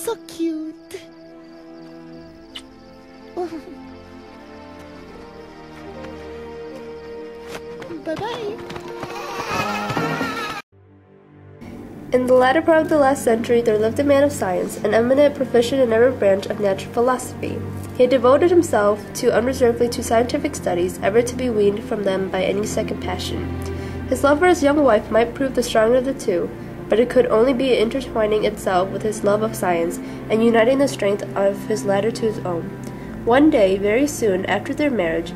So cute. Bye-bye. In the latter part of the last century, there lived a man of science, an eminent proficient in every branch of natural philosophy. He had devoted himself unreservedly to scientific studies, ever to be weaned from them by any second passion. His love for his young wife might prove the stronger of the two, but it could only be intertwining itself with his love of science, and uniting the strength of his latter to his own. One day, very soon after their marriage,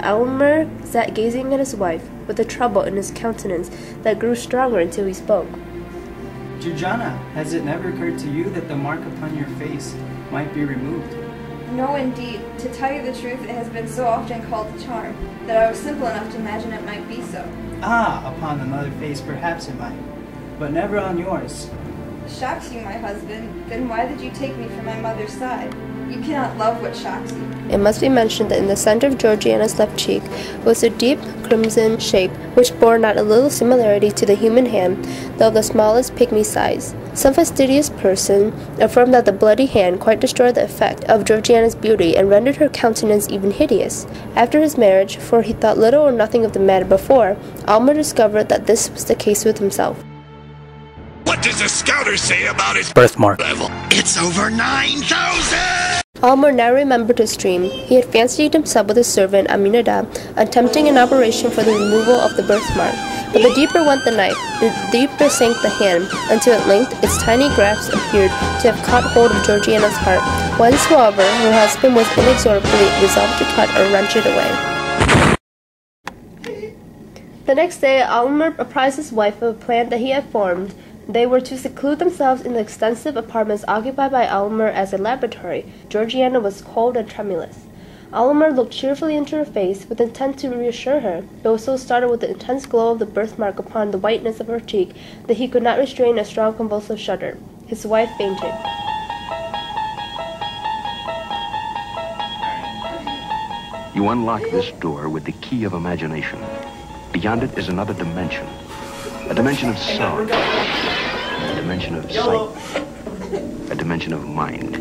Elmer sat gazing at his wife, with a trouble in his countenance that grew stronger until he spoke. Georgiana, has it never occurred to you that the mark upon your face might be removed? No, indeed. To tell you the truth, it has been so often called a charm, that I was simple enough to imagine it might be so. Ah, upon another face perhaps it might, but never on yours. Shocks you, my husband? Then why did you take me from my mother's side? You cannot love what shocks you. It must be mentioned that in the center of Georgiana's left cheek was a deep crimson shape which bore not a little similarity to the human hand, though of the smallest pygmy size. Some fastidious person affirmed that the bloody hand quite destroyed the effect of Georgiana's beauty and rendered her countenance even hideous. After his marriage, for he thought little or nothing of the matter before, Almer discovered that this was the case with himself. What does the scouter say about his Birthmark level? It's over 9,000! Almer now remembered his dream. He had fancied himself with his servant Aminadab, attempting an operation for the removal of the birthmark. But the deeper went the knife, the deeper sank the hand, until at length its tiny grasp appeared to have caught hold of Georgiana's heart. Once, however, her husband was inexorably resolved to cut or wrench it away. The next day, Almer apprised his wife of a plan that he had formed. They were to seclude themselves in the extensive apartments occupied by Almer as a laboratory. Georgiana was cold and tremulous. Almer looked cheerfully into her face, with intent to reassure her, but was so startled with the intense glow of the birthmark upon the whiteness of her cheek that he could not restrain a strong convulsive shudder. His wife fainted. You unlock this door with the key of imagination. Beyond it is another dimension. A dimension of sound. A dimension of sight. A dimension of mind.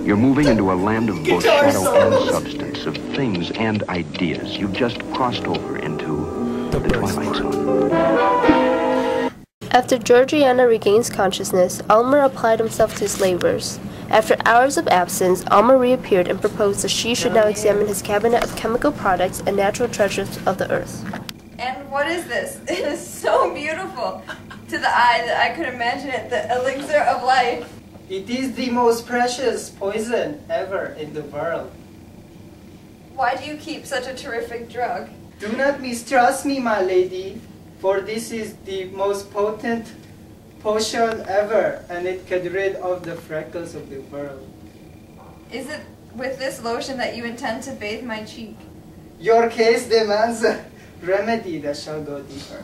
You're moving into a land of both shadow and substance, of things and ideas. You've just crossed over into the Twilight Zone. After Georgiana regains consciousness, Almer applied himself to his labors. After hours of absence, Almer reappeared and proposed that she should now examine his cabinet of chemical products and natural treasures of the earth. And what is this? It is so beautiful to the eye that I could imagine it the elixir of life. It is the most precious poison ever in the world. Why do you keep such a terrific drug? Do not mistrust me, my lady, for this is the most potent potion ever, and it can rid of the freckles of the world. Is it with this lotion that you intend to bathe my cheek? Your case demands a remedy that shall go deeper.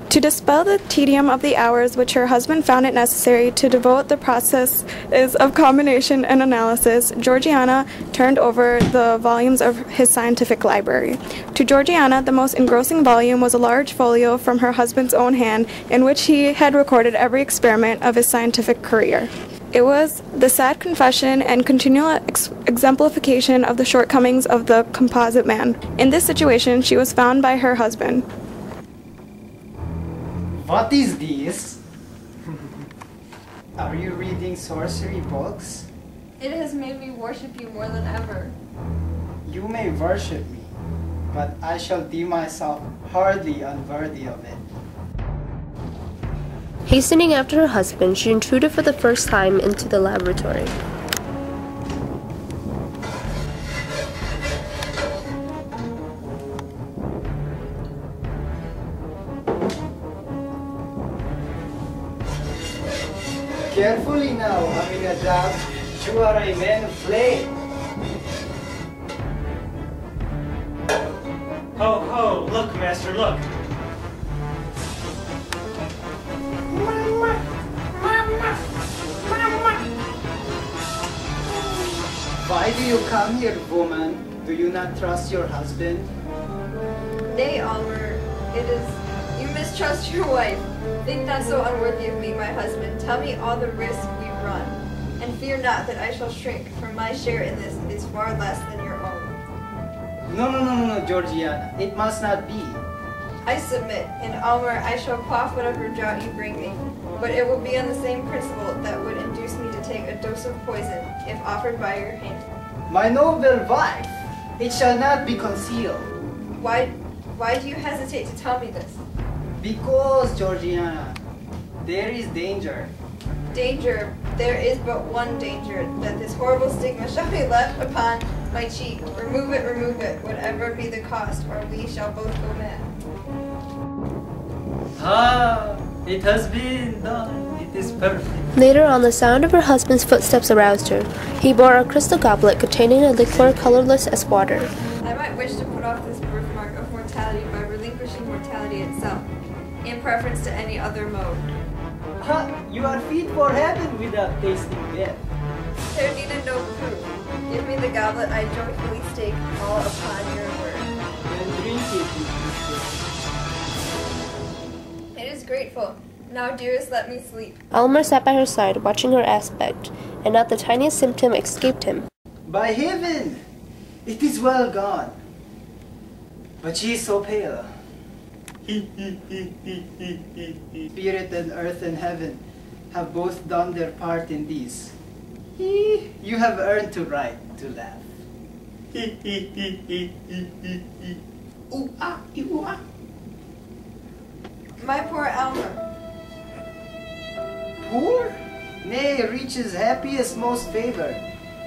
To dispel the tedium of the hours which her husband found it necessary to devote the processes of combination and analysis, Georgiana turned over the volumes of his scientific library. To Georgiana, the most engrossing volume was a large folio from her husband's own hand in which he had recorded every experiment of his scientific career. It was the sad confession and continual exemplification of the shortcomings of the composite man. In this situation, she was found by her husband. What is this? Are you reading sorcery books? It has made me worship you more than ever. You may worship me, but I shall deem myself hardly unworthy of it. Hastening after her husband, she intruded for the first time into the laboratory. Carefully now, Aminadab. You are a man of flame. Ho, ho, look, master, look. Why do you come here, woman? Do you not trust your husband? Nay, Almer, it is... You mistrust your wife. Think not so unworthy of me, my husband. Tell me all the risk we run, and fear not that I shall shrink, for my share in this is far less than your own. No, Georgiana. It must not be. I submit. In Almer, I shall quaff whatever draught you bring me, but it will be on the same principle that would induce me to take a dose of poison, if offered by your hand. My noble wife, it shall not be concealed. Why do you hesitate to tell me this? Because, Georgiana, there is danger. Danger. There is but one danger, that this horrible stigma shall be left upon my cheek. Remove it, whatever be the cost, or we shall both go mad. Ah, it has been done. It is perfect. Later on, the sound of her husband's footsteps aroused her. He bore a crystal goblet containing a liquor colorless as water. I might wish to put off this birthmark of mortality by relinquishing mortality itself, in preference to any other mode. You are fit for heaven without tasting death. There needed no proof. Give me the goblet, I joyfully stake all upon your word. Then drink it. It is grateful. Now, dearest, let me sleep. Almer sat by her side, watching her aspect, and not the tiniest symptom escaped him. By heaven, it is well gone. But she is so pale. Spirit and earth and heaven have both done their part in this. You have earned the right to laugh. Ooh, ah, ooh, ah. My poor Almer. Poor? Nay, rich is happiest, most favored.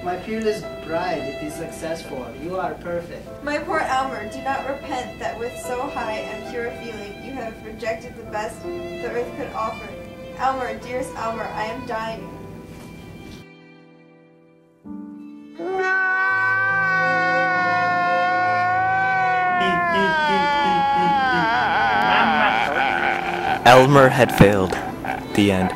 My peerless bride, it is successful. You are perfect. My poor Almer, do not repent that with so high and pure a feeling you have rejected the best the earth could offer. Almer, dearest Almer, I am dying. Elmer had failed. The end.